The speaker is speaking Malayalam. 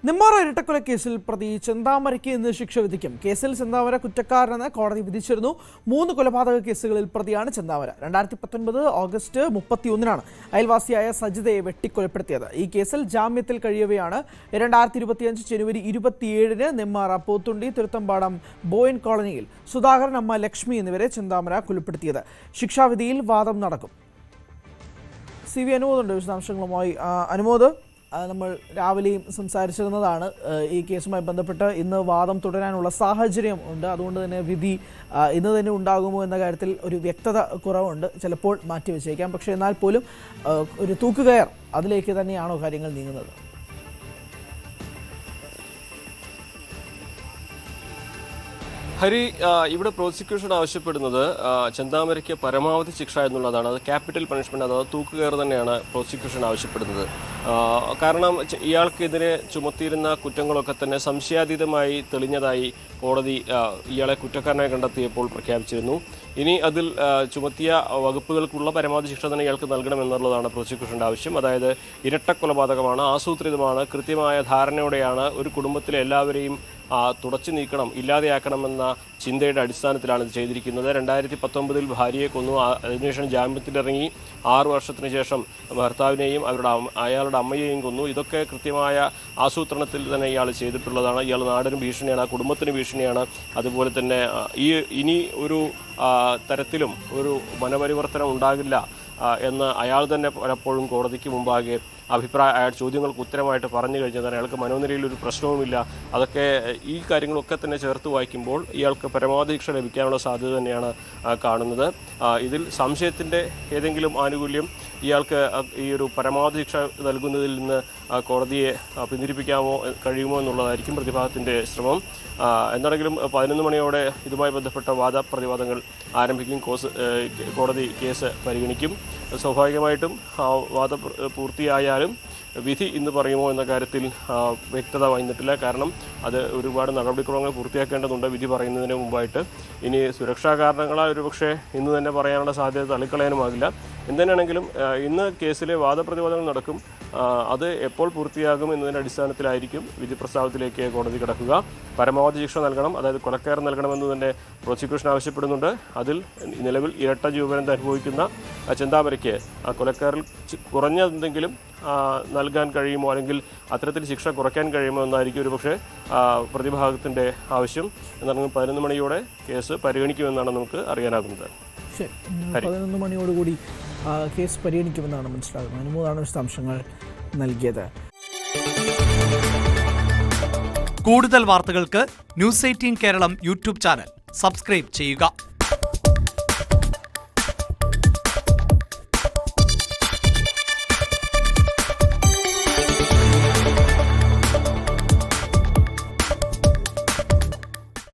നെന്മാറ ഇരട്ടക്കൊലക്കേസിൽ പ്രതി ചെന്താമരയ്ക്ക് ഇന്ന് ശിക്ഷ വിധിക്കും. കേസിൽ ചെന്താമര കുറ്റക്കാരനെന്ന് കോടതി വിധിച്ചിരുന്നു. 3 കൊലപാതക കേസുകളിൽ പ്രതിയാണ് ചെന്താമര. 2019 ഓഗസ്റ്റ് 31-നാണ് അയൽവാസിയായ സജിതയെ വെട്ടിക്കൊലപ്പെടുത്തിയത്. ഈ കേസിൽ ജാമ്യത്തിൽ കഴിയവെയാണ് 2025 ജനുവരി 27-ന് നെന്മാറ പോത്തുണ്ടി തിരുത്തമ്പാടം ബോയൻ കോളനിയിൽ സുധാകരൻ, അമ്മ ലക്ഷ്മി എന്നിവരെ ചെന്താമര കൊലപ്പെടുത്തിയത്. ശിക്ഷാവിധിയിൽ വാദം നടക്കും. CV അനുമോദുണ്ട് വിശദാംശങ്ങളുമായി. അനുമോദ്, നമ്മൾ രാവിലെയും സംസാരിച്ചിരുന്നതാണ് ഈ കേസുമായി ബന്ധപ്പെട്ട് ഇന്ന് വാദം തുടരാനുള്ള സാഹചര്യം ഉണ്ട്. അതുകൊണ്ട് തന്നെ വിധി ഇന്ന് തന്നെ ഉണ്ടാകുമോ എന്ന കാര്യത്തിൽ ഒരു വ്യക്തത കുറവുണ്ട്. ചിലപ്പോൾ മാറ്റിവെച്ചേക്കാം. പക്ഷേ എന്നാൽ പോലും ഒരു തൂക്കുകയർ അതിലേക്ക് തന്നെയാണോ കാര്യങ്ങൾ നീങ്ങുന്നത്? ഹരി, ഇവിടെ പ്രോസിക്യൂഷൻ ആവശ്യപ്പെടുന്നത് ചെന്താമരയ്ക്ക് പരമാവധി ശിക്ഷ എന്നുള്ളതാണ്. അത് ക്യാപിറ്റൽ പണിഷ്മെന്റ്, അതായത് തൂക്കുകയർ തന്നെയാണ് പ്രോസിക്യൂഷൻ ആവശ്യപ്പെടുന്നത്. കാരണം ഇയാൾക്കെതിരെ ചുമത്തിയിരുന്ന കുറ്റങ്ങളൊക്കെ തന്നെ സംശയാതീതമായി തെളിഞ്ഞതായി കോടതി ഇയാളെ കുറ്റക്കാരനായി കണ്ടെത്തിയപ്പോൾ പ്രഖ്യാപിച്ചിരുന്നു. ഇനി അതിൽ ചുമത്തിയ വകുപ്പുകൾക്കുള്ള പരമാവധി ശിക്ഷ തന്നെ ഇയാൾക്ക് നൽകണമെന്നുള്ളതാണ് പ്രോസിക്യൂഷൻ്റെ ആവശ്യം. അതായത് ഇരട്ടക്കൊലപാതകമാണ്, ആസൂത്രിതമാണ്, കൃത്യമായ ധാരണയോടെയാണ് ഒരു കുടുംബത്തിലെ എല്ലാവരെയും തുടച്ചു നീക്കണം, ഇല്ലാതെയാക്കണമെന്ന ചിന്തയുടെ അടിസ്ഥാനത്തിലാണ് ഇത് ചെയ്തിരിക്കുന്നത്. 2019 ഭാര്യയെ കൊന്നു. അതിനുശേഷം ജാമ്യത്തിലിറങ്ങി 6 വർഷത്തിന് ശേഷം ഭർത്താവിനെയും അയാളുടെ അമ്മയെയും കൊന്നു. ഇതൊക്കെ കൃത്യമായ ആസൂത്രണത്തിൽ തന്നെ ഇയാൾ ചെയ്തിട്ടുള്ളതാണ്. ഇയാൾ നാടിന് ഭീഷണിയാണ്, കുടുംബത്തിന് ഭീഷണിയാണ്. അതുപോലെ തന്നെ ഇനി ഒരു തരത്തിലും ഒരു മനപരിവർത്തനം ഉണ്ടാകില്ല എന്ന് അയാൾ തന്നെ പലപ്പോഴും കോടതിക്ക് മുമ്പാകെ അയാൾ ചോദ്യങ്ങൾക്ക് ഉത്തരമായിട്ട് പറഞ്ഞു കഴിഞ്ഞാൽ അയാൾക്ക് മനോനിലയിൽ ഒരു പ്രശ്നവുമില്ല. അതൊക്കെ ഈ കാര്യങ്ങളൊക്കെ തന്നെ ചേർത്ത് വായിക്കുമ്പോൾ ഇയാൾക്ക് പരമാവധി ശിക്ഷ ലഭിക്കാനുള്ള സാധ്യത തന്നെയാണ് കാണുന്നത്. ഇതിൽ സംശയത്തിൻ്റെ ഏതെങ്കിലും ആനുകൂല്യം ഇയാൾക്ക് ഈ ഒരു പരമാവധി ശിക്ഷ നൽകുന്നതിൽ നിന്ന് കോടതിയെ കഴിയുമോ എന്നുള്ളതായിരിക്കും പ്രതിഭാഗത്തിൻ്റെ ശ്രമം. എന്താണെങ്കിലും 11 മണിയോടെ ഇതുമായി ബന്ധപ്പെട്ട വാദപ്രതിവാദങ്ങൾ ആരംഭിക്കും. കോടതി കേസ് പരിഗണിക്കും. സ്വാഭാവികമായിട്ടും വാദം പൂർത്തിയായാലും വിധി ഇന്ന് പറയുമോ എന്ന കാര്യത്തിൽ വ്യക്തത വന്നിട്ടില്ല. കാരണം അത് ഒരുപാട് നടപടിക്രമങ്ങൾ പൂർത്തിയാക്കേണ്ടതുണ്ട് വിധി പറയുന്നതിന് മുമ്പായിട്ട്. ഇനി സുരക്ഷാ കാരണങ്ങളാൽ ഒരുപക്ഷെ ഇന്ന് തന്നെ പറയാനുള്ള സാധ്യത തള്ളിക്കളയാനുമാകില്ല. എന്തിനാണെങ്കിലും ഇന്ന് കേസിലെ വാദപ്രതിവാദങ്ങൾ നടക്കും. അത് എപ്പോൾ പൂർത്തിയാകും എന്നതിൻ്റെ അടിസ്ഥാനത്തിലായിരിക്കും വിധി പ്രസ്താവത്തിലേക്ക് കോടതി കിടക്കുക. പരമാവധി ശിക്ഷ നൽകണം, അതായത് കൊലക്കയർ നൽകണമെന്ന് തന്നെ പ്രോസിക്യൂഷൻ ആവശ്യപ്പെടുന്നുണ്ട്. അതിൽ നിലവിൽ ഇരട്ട ജീവപര്യന്തം അനുഭവിക്കുന്ന ചെന്താമരയ്ക്ക് ആ കൊലക്കയറിൽ കുറഞ്ഞതെന്തെങ്കിലും നൽകാൻ കഴിയുമോ, അല്ലെങ്കിൽ അത്തരത്തിൽ ശിക്ഷ കുറയ്ക്കാൻ കഴിയുമോ എന്നായിരിക്കും ഒരു പക്ഷേ പ്രതിഭാഗത്തിൻ്റെ ആവശ്യം. എന്നാണെങ്കിൽ 11 മണിയോടെ കേസ് പരിഗണിക്കുമെന്നാണ് നമുക്ക് അറിയാനാകുന്നത്. 11 മണിയോടുകൂടി കേസ് പരിഗണിക്കുമെന്നാണ് മനസ്സിലാകുന്നത്. അനുമോദാണ് വിശദാംശങ്ങൾ നൽകിയത്. കൂടുതൽ വാർത്തകൾക്ക് News 18 Keralam YouTube channel subscribe ചെയ്യുക.